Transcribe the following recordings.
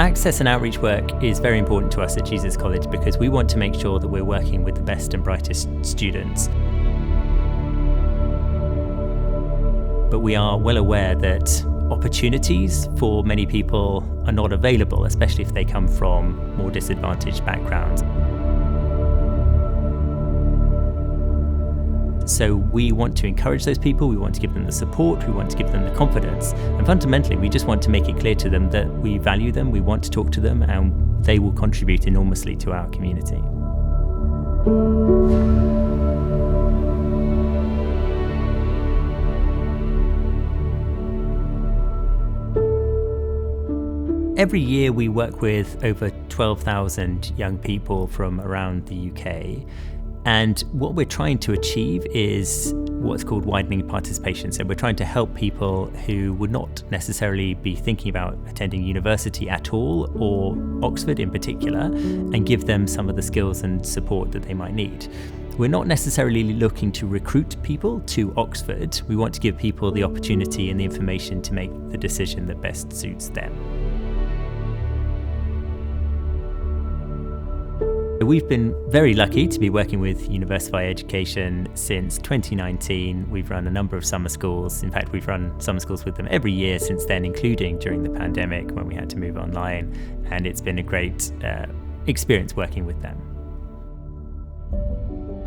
Access and outreach work is very important to us at Jesus College because we want to make sure that we're working with the best and brightest students. But we are well aware that opportunities for many people are not available, especially if they come from more disadvantaged backgrounds. So we want to encourage those people, we want to give them the support, we want to give them the confidence, and fundamentally we just want to make it clear to them that we value them, we want to talk to them, and they will contribute enormously to our community. Every year we work with over 12,000 young people from around the UK, and what we're trying to achieve is what's called widening participation. So we're trying to help people who would not necessarily be thinking about attending university at all, or Oxford in particular, and give them some of the skills and support that they might need. We're not necessarily looking to recruit people to Oxford. We want to give people the opportunity and the information to make the decision that best suits them. We've been very lucky to be working with Universi Education since 2019. We've run a number of summer schools. In fact, we've run summer schools with them every year since then, including during the pandemic when we had to move online. And it's been a great experience working with them.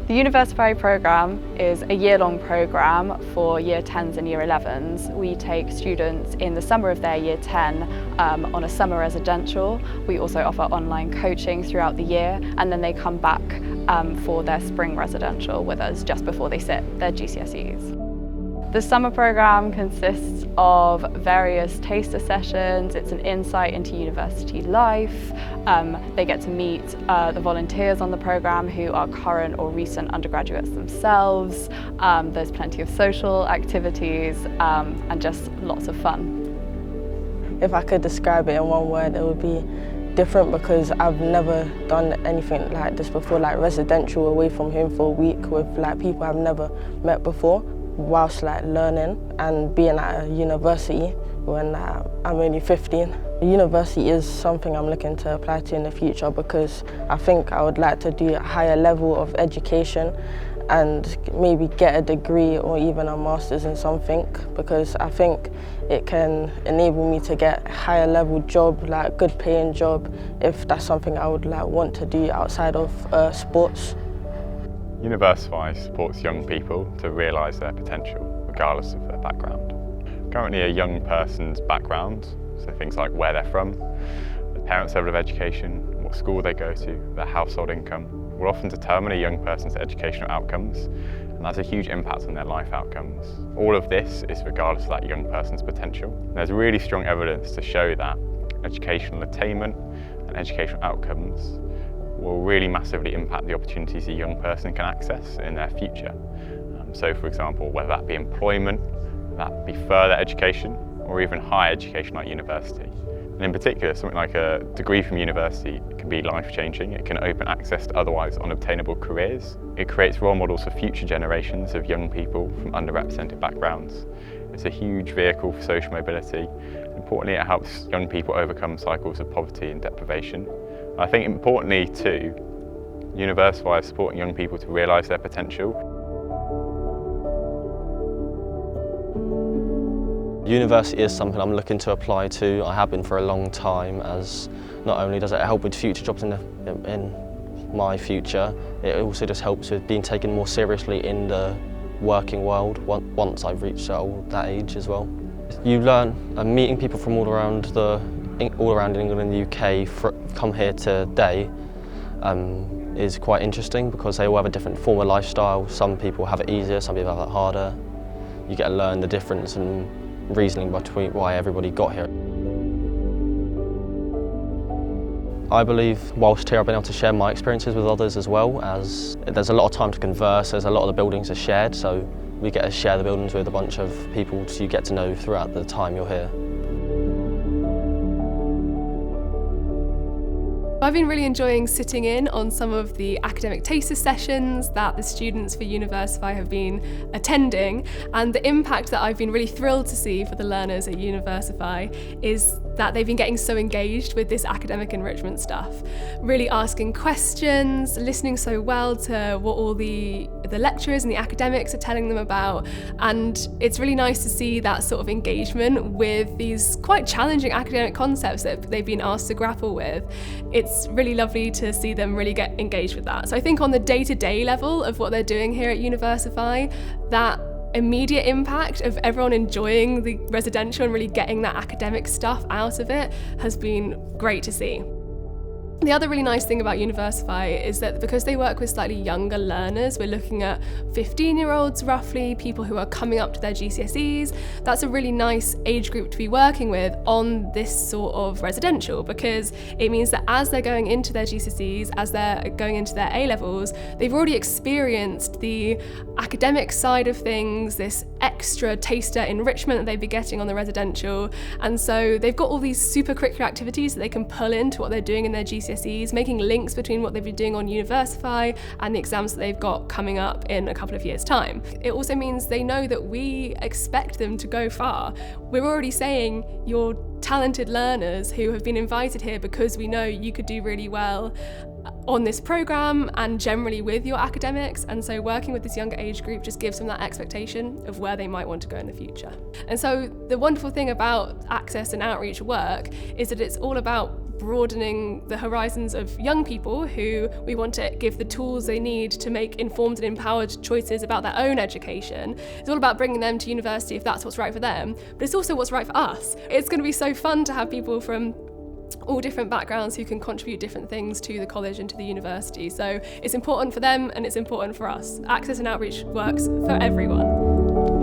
The Universi programme is a year-long programme for Year 10s and Year 11s. We take students in the summer of their Year 10 on a summer residential. We also offer online coaching throughout the year, and then they come back for their spring residential with us just before they sit their GCSEs. The summer programme consists of various taster sessions. It's an insight into university life. They get to meet the volunteers on the programme who are current or recent undergraduates themselves. There's plenty of social activities and just lots of fun. If I could describe it in one word, it would be different, because I've never done anything like this before, like residential away from home for a week with like people I've never met before, whilst like learning and being at a university when I'm only 15. University is something I'm looking to apply to in the future, because I think I would like to do a higher level of education and maybe get a degree or even a master's in something, because I think it can enable me to get a higher level job, like good paying job, if that's something I would like want to do outside of sports. Universi supports young people to realise their potential, regardless of their background. Currently, a young person's background, so things like where they're from, their parents' level of education, what school they go to, their household income, will often determine a young person's educational outcomes, and that's a huge impact on their life outcomes. All of this is regardless of that young person's potential. And there's really strong evidence to show that educational attainment and educational outcomes will really massively impact the opportunities a young person can access in their future. So for example, whether that be employment, that be further education, or even higher education like university. And in particular, something like a degree from university can be life-changing. It can open access to otherwise unobtainable careers. It creates role models for future generations of young people from underrepresented backgrounds. It's a huge vehicle for social mobility. Importantly, it helps young people overcome cycles of poverty and deprivation. I think importantly too, Universi is supporting young people to realise their potential. University is something I'm looking to apply to. I have been for a long time, as not only does it help with future jobs in my future, it also just helps with being taken more seriously in the working world once I've reached that age as well. You learn meeting people from all around England and the UK come here today is quite interesting, because they all have a different form of lifestyle. Some people have it easier, some people have it harder. You get to learn the difference and reasoning between why everybody got here. I believe whilst here I've been able to share my experiences with others, as well as there's a lot of time to converse. There's a lot of the buildings are shared, so we get to share the buildings with a bunch of people you get to know throughout the time you're here. I've been really enjoying sitting in on some of the academic taster sessions that the students for Universi have been attending, and the impact that I've been really thrilled to see for the learners at Universi is that they've been getting so engaged with this academic enrichment stuff, really asking questions, listening so well to what all the lecturers and the academics are telling them about, and it's really nice to see that sort of engagement with these quite challenging academic concepts that they've been asked to grapple with. It's really lovely to see them really get engaged with that. So I think on the day-to-day level of what they're doing here at Universii, that immediate impact of everyone enjoying the residential and really getting that academic stuff out of it has been great to see. The other really nice thing about Universii is that because they work with slightly younger learners, we're looking at 15-year-olds roughly, people who are coming up to their GCSEs. That's a really nice age group to be working with on this sort of residential, because it means that as they're going into their GCSEs, as they're going into their A-levels, they've already experienced the academic side of things, this extra taster enrichment that they'd be getting on the residential, and so they've got all these super curricular activities that they can pull into what they're doing in their GCSEs, making links between what they've been doing on Universii and the exams that they've got coming up in a couple of years' time. It also means they know that we expect them to go far. We're already saying you're talented learners who have been invited here because we know you could do really well on this programme and generally with your academics, and so working with this younger age group just gives them that expectation of where they might want to go in the future. And so the wonderful thing about access and outreach work is that it's all about broadening the horizons of young people who we want to give the tools they need to make informed and empowered choices about their own education. It's all about bringing them to university if that's what's right for them, but it's also what's right for us. It's going to be so fun to have people from all different backgrounds who can contribute different things to the college and to the university. So it's important for them and it's important for us. Access and outreach works for everyone.